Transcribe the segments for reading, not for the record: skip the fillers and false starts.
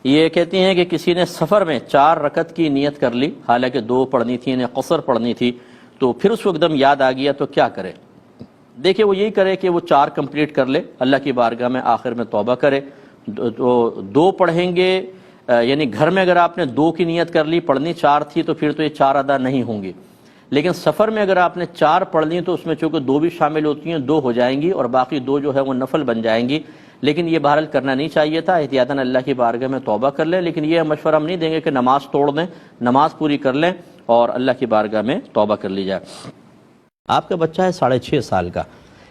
یہ کہتی ہیں کہ کسی نے سفر میں 4 رکعت کی نیت کر لی، حالانکہ 2 پڑھنی تھی، انہیں قصر پڑھنی تھی، تو پھر اس کو ایک دم یاد آ گیا تو کیا کرے؟ دیکھیں وہ یہی کرے کہ وہ 4 کمپلیٹ کر لے، اللہ کی بارگاہ میں آخر میں توبہ کرے۔ تو 2 پڑھیں گے، یعنی گھر میں اگر آپ نے 2 کی نیت کر لی، پڑھنی 4 تھی، تو پھر تو یہ 4 ادا نہیں ہوں گی۔ لیکن سفر میں اگر آپ نے 4 پڑھ لی تو اس میں چونکہ 2 بھی شامل ہوتی ہیں، 2 ہو جائیں گی اور باقی 2 جو ہے وہ نفل بن جائیں گی۔ لیکن یہ بہرحال کرنا نہیں چاہیے تھا، احتیاطاً اللہ کی بارگاہ میں توبہ کر لیں۔ لیکن یہ مشورہ ہم نہیں دیں گے کہ نماز توڑ دیں، نماز پوری کر لیں اور اللہ کی بارگاہ میں توبہ کر لی جائے۔ آپ کا بچہ ہے 6.5 سال کا،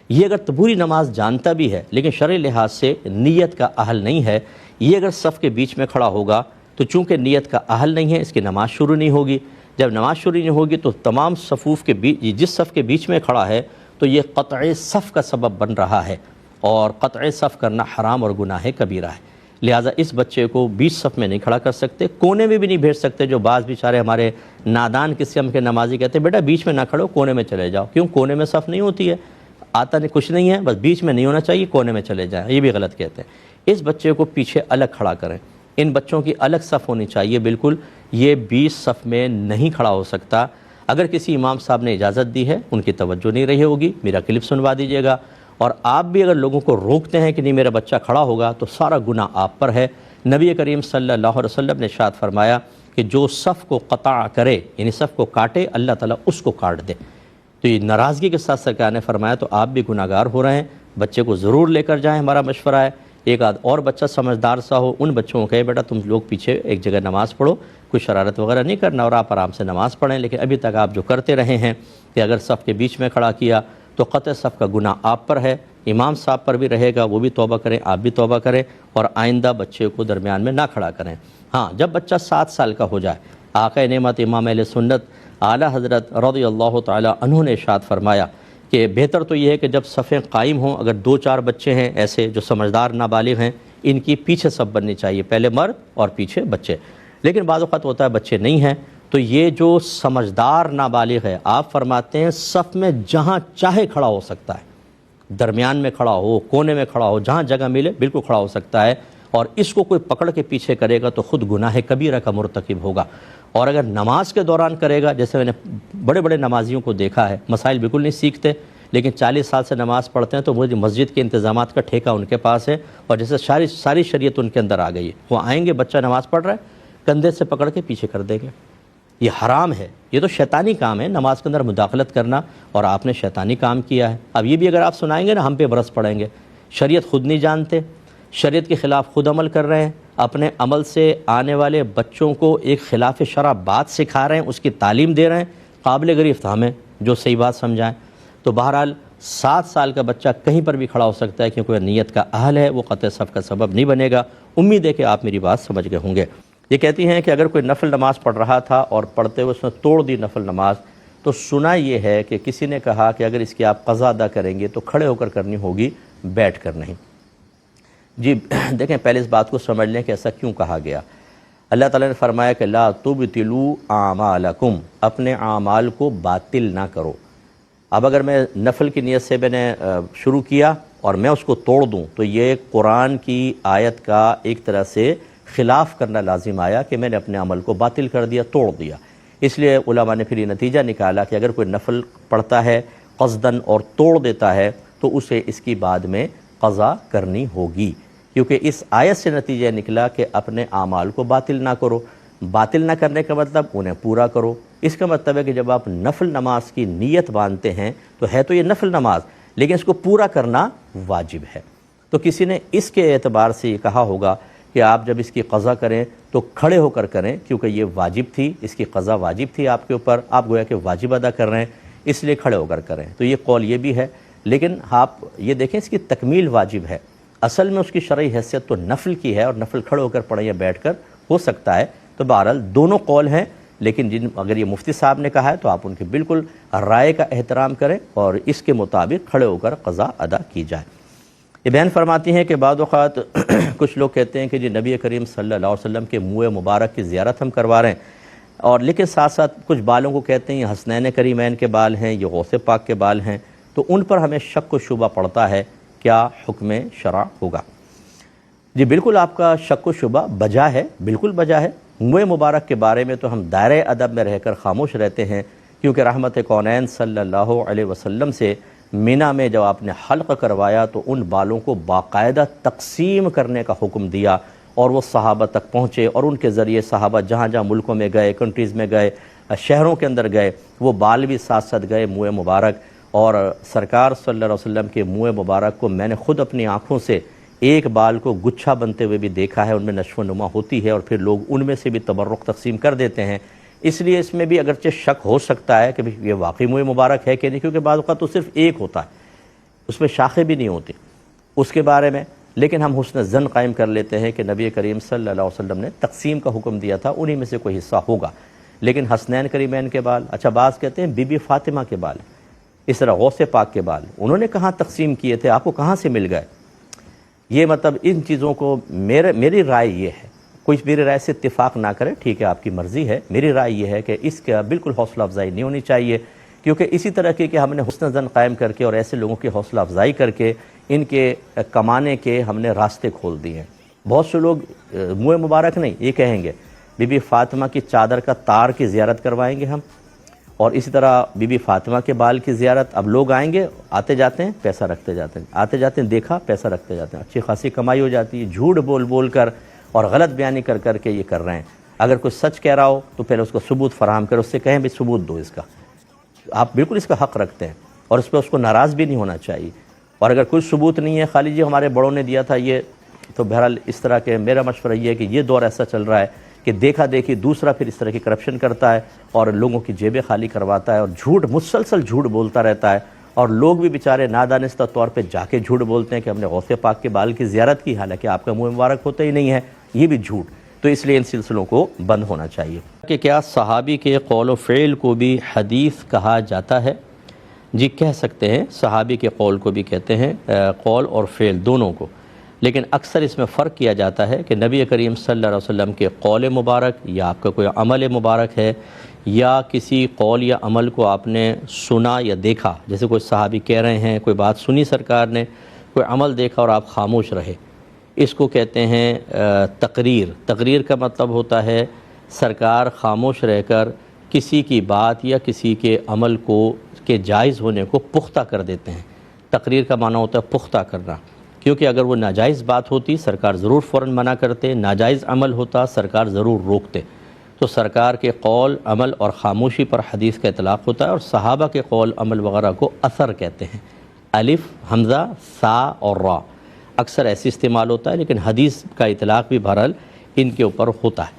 یہ اگر پوری نماز جانتا بھی ہے لیکن شرعی لحاظ سے نیت کا اہل نہیں ہے، یہ اگر صف کے بیچ میں کھڑا ہوگا تو چونکہ نیت کا اہل نہیں ہے، اس کی نماز شروع نہیں ہوگی۔ جب نماز شروع نہیں ہوگی تو تمام صفوف کے بیچ، جس صف کے بیچ میں کھڑا ہے تو یہ قطع صف کا سبب بن رہا ہے، اور قطع صف کرنا حرام اور گناہ کبیرہ ہے۔ لہٰذا اس بچے کو بیچ صف میں نہیں کھڑا کر سکتے، کونے میں بھی نہیں بھیج سکتے۔ جو بعض بیچارے ہمارے نادان قسم کے نمازی کہتے ہیں بیٹا بیچ میں نہ کھڑو، کونے میں چلے جاؤ۔ کیوں؟ کونے میں صف نہیں ہوتی ہے، آتا نہیں کچھ نہیں ہے، بس بیچ میں نہیں ہونا چاہیے، کونے میں چلے جائیں، یہ بھی غلط کہتے ہیں۔ اس بچے کو پیچھے الگ کھڑا کریں، ان بچوں کی الگ صف ہونی چاہیے بالکل، یہ 20 صف میں نہیں کھڑا ہو سکتا۔ اگر کسی امام صاحب نے اجازت دی ہے، ان کی توجہ نہیں رہی ہوگی، میرا کلپ سنوا دیجیے گا۔ اور آپ بھی اگر لوگوں کو روکتے ہیں کہ نہیں میرا بچہ کھڑا ہوگا تو سارا گناہ آپ پر ہے۔ نبی کریم صلی اللہ علیہ وسلم نے ارشاد فرمایا کہ جو صف کو قطع کرے، یعنی صف کو کاٹے، اللہ تعالیٰ اس کو کاٹ دے۔ تو یہ ناراضگی کے ساتھ سرکار نے فرمایا تو آپ بھی گناہ گار ہو رہے ہیں۔ بچے کو ضرور لے کر جائیں، ہمارا مشورہ ہے۔ ایک آدھ اور بچہ سمجھدار سا ہو، ان بچوں کو کہے بیٹا تم لوگ پیچھے ایک جگہ نماز پڑھو، کوئی شرارت وغیرہ نہیں کرنا اور آپ آرام سے نماز پڑھیں۔ لیکن ابھی تک آپ جو کرتے رہے ہیں کہ اگر صف کے بیچ میں کھڑا کیا تو قطع صف کا گناہ آپ پر ہے، امام صاحب پر بھی رہے گا، وہ بھی توبہ کریں، آپ بھی توبہ کریں، اور آئندہ بچے کو درمیان میں نہ کھڑا کریں۔ ہاں، جب بچہ 7 سال کا ہو جائے، آقا نعمت امام اہل سنت اعلیٰ حضرت رضی اللہ تعالی عنہ نے ارشاد فرمایا کہ بہتر تو یہ ہے کہ جب صفیں قائم ہوں، اگر 2-4 بچے ہیں ایسے جو سمجھدار نابالغ ہیں، ان کی پیچھے صف بننی چاہیے، پہلے مرد اور پیچھے بچے۔ لیکن بعض اوقات ہوتا ہے بچے نہیں ہیں، تو یہ جو سمجھدار نابالغ ہے، آپ فرماتے ہیں صف میں جہاں چاہے کھڑا ہو سکتا ہے، درمیان میں کھڑا ہو، کونے میں کھڑا ہو، جہاں جگہ ملے بالکل کھڑا ہو سکتا ہے، اور اس کو کوئی پکڑ کے پیچھے کرے گا تو خود گناہ کبیرہ کا مرتکب ہوگا۔ اور اگر نماز کے دوران کرے گا، جیسے میں نے بڑے بڑے نمازیوں کو دیکھا ہے، مسائل بالکل نہیں سیکھتے لیکن 40 سال سے نماز پڑھتے ہیں، تو مجھے مسجد کے انتظامات کا ٹھیکہ ان کے پاس ہے، اور جیسے ساری شریعت ان کے اندر آ گئی ہے۔ وہ آئیں گے، بچہ نماز پڑھ رہا ہے، کندھے سے پکڑ کے پیچھے کر دیں گے۔ یہ حرام ہے، یہ تو شیطانی کام ہے، نماز کے اندر مداخلت کرنا، اور آپ نے شیطانی کام کیا ہے۔ اب یہ بھی اگر آپ سنائیں گے نا، ہم پہ برس پڑیں گے۔ شریعت خود نہیں جانتے، شریعت کے خلاف خود عمل کر رہے ہیں، اپنے عمل سے آنے والے بچوں کو ایک خلاف شرع بات سکھا رہے ہیں، اس کی تعلیم دے رہے ہیں۔ قابل گرفت ہمیں جو صحیح بات سمجھائیں۔ تو بہرحال 7 سال کا بچہ کہیں پر بھی کھڑا ہو سکتا ہے، کیونکہ نیت کا اہل ہے، وہ قطع صف کا سبب نہیں بنے گا۔ امید ہے کہ آپ میری بات سمجھ گئے ہوں گے۔ یہ کہتی ہیں کہ اگر کوئی نفل نماز پڑھ رہا تھا اور پڑھتے ہوئے اس نے توڑ دی نفل نماز، تو سنا یہ ہے کہ کسی نے کہا کہ اگر اس کی آپ قضا ادا کریں گے تو کھڑے ہو کر کرنی ہوگی، بیٹھ کر نہیں۔ جی دیکھیں، پہلے اس بات کو سمجھ لیں کہ ایسا کیوں کہا گیا۔ اللہ تعالیٰ نے فرمایا کہ لا تبطلوا اعمالکم، اپنے اعمال کو باطل نہ کرو۔ اب اگر میں نفل کی نیت سے میں نے شروع کیا اور میں اس کو توڑ دوں تو یہ قرآن کی آیت کا ایک طرح سے خلاف کرنا لازم آیا کہ میں نے اپنے عمل کو باطل کر دیا، توڑ دیا۔ اس لیے علماء نے پھر یہ نتیجہ نکالا کہ اگر کوئی نفل پڑھتا ہے قصداً اور توڑ دیتا ہے تو اسے اس کی بعد میں قضا کرنی ہوگی، کیونکہ اس آیت سے نتیجہ نکلا کہ اپنے اعمال کو باطل نہ کرو۔ باطل نہ کرنے کا مطلب انہیں پورا کرو۔ اس کا مطلب ہے کہ جب آپ نفل نماز کی نیت باندھتے ہیں تو ہے تو یہ نفل نماز، لیکن اس کو پورا کرنا واجب ہے۔ تو کسی نے اس کے اعتبار سے یہ کہا ہوگا کہ آپ جب اس کی قضا کریں تو کھڑے ہو کر کریں، کیونکہ یہ واجب تھی، اس کی قضا واجب تھی آپ کے اوپر، آپ گویا کہ واجب ادا کر رہے ہیں، اس لیے کھڑے ہو کر کریں۔ تو یہ قول یہ بھی ہے، لیکن آپ یہ دیکھیں اس کی تکمیل واجب ہے۔ اصل میں اس کی شرعی حیثیت تو نفل کی ہے، اور نفل کھڑے ہو کر پڑھیں یا بیٹھ کر ہو سکتا ہے۔ تو بہرحال دونوں قول ہیں، لیکن اگر یہ مفتی صاحب نے کہا ہے تو آپ ان کی بالکل رائے کا احترام کریں اور اس کے مطابق کھڑے ہو کر قضا ادا کی جائے۔ یہ بیان فرماتی ہیں کہ بعض اوقات کچھ لوگ کہتے ہیں کہ جی نبی کریم صلی اللہ علیہ وسلم کے منہ مبارک کی زیارت ہم کروا رہے ہیں، اور لیکن ساتھ ساتھ کچھ بالوں کو کہتے ہیں یہ حسنین کریمین کے بال ہیں، یہ غوث پاک کے بال ہیں، تو ان پر ہمیں شک و شبہ پڑتا ہے، کیا حکم شرع ہوگا؟ جی بالکل آپ کا شک و شبہ بجا ہے، بالکل بجا ہے۔ موئے مبارک کے بارے میں تو ہم دائرۂ ادب میں رہ کر خاموش رہتے ہیں، کیونکہ رحمت کونین صلی اللہ علیہ وسلم سے مینا میں جب آپ نے حلق کروایا تو ان بالوں کو باقاعدہ تقسیم کرنے کا حکم دیا، اور وہ صحابہ تک پہنچے، اور ان کے ذریعے صحابہ جہاں جہاں ملکوں میں گئے، کنٹریز میں گئے، شہروں کے اندر گئے، وہ بال بھی ساتھ ساتھ گئے موئے مبارک۔ اور سرکار صلی اللہ علیہ وسلم کے موئے مبارک کو میں نے خود اپنی آنکھوں سے ایک بال کو گچھا بنتے ہوئے بھی دیکھا ہے، ان میں نشو و نما ہوتی ہے، اور پھر لوگ ان میں سے بھی تبرک تقسیم کر دیتے ہیں۔ اس لیے اس میں بھی اگرچہ شک ہو سکتا ہے کہ یہ واقعی موئے مبارک ہے کہ نہیں، کیونکہ بعض اوقات تو صرف ایک ہوتا ہے، اس میں شاخیں بھی نہیں ہوتی اس کے بارے میں، لیکن ہم حسن ظن قائم کر لیتے ہیں کہ نبی کریم صلی اللہ علیہ وسلم نے تقسیم کا حکم دیا تھا، انہی میں سے کوئی حصہ ہوگا۔ لیکن حسنین کریمین کے بال، اچھا بعض کہتے ہیں بی بی فاطمہ کے بال، اس طرح غوث پاک کے بال، انہوں نے کہاں تقسیم کیے تھے، آپ کو کہاں سے مل گئے؟ یہ مطلب ان چیزوں کو میری رائے یہ ہے، کوئی میری رائے سے اتفاق نہ کرے، ٹھیک ہے آپ کی مرضی ہے، میری رائے یہ ہے کہ اس کا بالکل حوصلہ افزائی نہیں ہونی چاہیے، کیونکہ اسی طرح کہ ہم نے حسن ظن قائم کر کے اور ایسے لوگوں کی حوصلہ افزائی کر کے ان کے کمانے کے ہم نے راستے کھول دیے ہیں۔ بہت سے لوگ موئے مبارک نہیں، یہ کہیں گے بی بی فاطمہ کی چادر کا تار کی زیارت کروائیں گے ہم، اور اسی طرح بی بی فاطمہ کے بال کی زیارت۔ اب لوگ آئیں گے، آتے جاتے ہیں، پیسہ رکھتے جاتے ہیں، آتے جاتے ہیں، دیکھا پیسہ رکھتے جاتے ہیں، اچھی خاصی کمائی ہو جاتی ہے، جھوٹ بول بول کر اور غلط بیانی کر کر کے یہ کر رہے ہیں۔ اگر کوئی سچ کہہ رہا ہو تو پہلے اس کو ثبوت فراہم کرو، اس سے کہیں بھی ثبوت دو اس کا، آپ بالکل اس کا حق رکھتے ہیں، اور اس پہ اس کو ناراض بھی نہیں ہونا چاہیے۔ اور اگر کوئی ثبوت نہیں ہے، خالی جی ہمارے بڑوں نے دیا تھا یہ، تو بہرحال اس طرح کے میرا مشورہ یہ ہے کہ یہ دور ایسا چل رہا ہے کہ دیکھا دیکھی دوسرا پھر اس طرح کی کرپشن کرتا ہے اور لوگوں کی جیبیں خالی کرواتا ہے، اور جھوٹ مسلسل جھوٹ بولتا رہتا ہے، اور لوگ بھی بیچارے نادانستہ طور پہ جا کے جھوٹ بولتے ہیں کہ ہم نے غوث پاک کے بال کی زیارت کی، حالانکہ آپ کا منہ مبارک ہوتا ہی نہیں ہے، یہ بھی جھوٹ۔ تو اس لیے ان سلسلوں کو بند ہونا چاہیے۔ کہ کیا صحابی کے قول و فعل کو بھی حدیث کہا جاتا ہے؟ جی کہہ سکتے ہیں، صحابی کے قول کو بھی کہتے ہیں، قول اور فعل دونوں کو، لیکن اکثر اس میں فرق کیا جاتا ہے کہ نبی کریم صلی اللہ علیہ وسلم کے قول مبارک یا آپ کا کوئی عمل مبارک ہے، یا کسی قول یا عمل کو آپ نے سنا یا دیکھا، جیسے کوئی صحابی کہہ رہے ہیں، کوئی بات سنی سرکار نے، کوئی عمل دیکھا اور آپ خاموش رہے، اس کو کہتے ہیں تقریر۔ تقریر کا مطلب ہوتا ہے سرکار خاموش رہ کر کسی کی بات یا کسی کے عمل کو کے جائز ہونے کو پختہ کر دیتے ہیں۔ تقریر کا معنی ہوتا ہے پختہ کرنا، کیونکہ اگر وہ ناجائز بات ہوتی سرکار ضرور فوراً منع کرتے، ناجائز عمل ہوتا سرکار ضرور روکتے۔ تو سرکار کے قول، عمل اور خاموشی پر حدیث کا اطلاق ہوتا ہے، اور صحابہ کے قول، عمل وغیرہ کو اثر کہتے ہیں۔ الف، حمزہ، سا اور را اکثر ایسے استعمال ہوتا ہے، لیکن حدیث کا اطلاق بھی بہرحال ان کے اوپر ہوتا ہے۔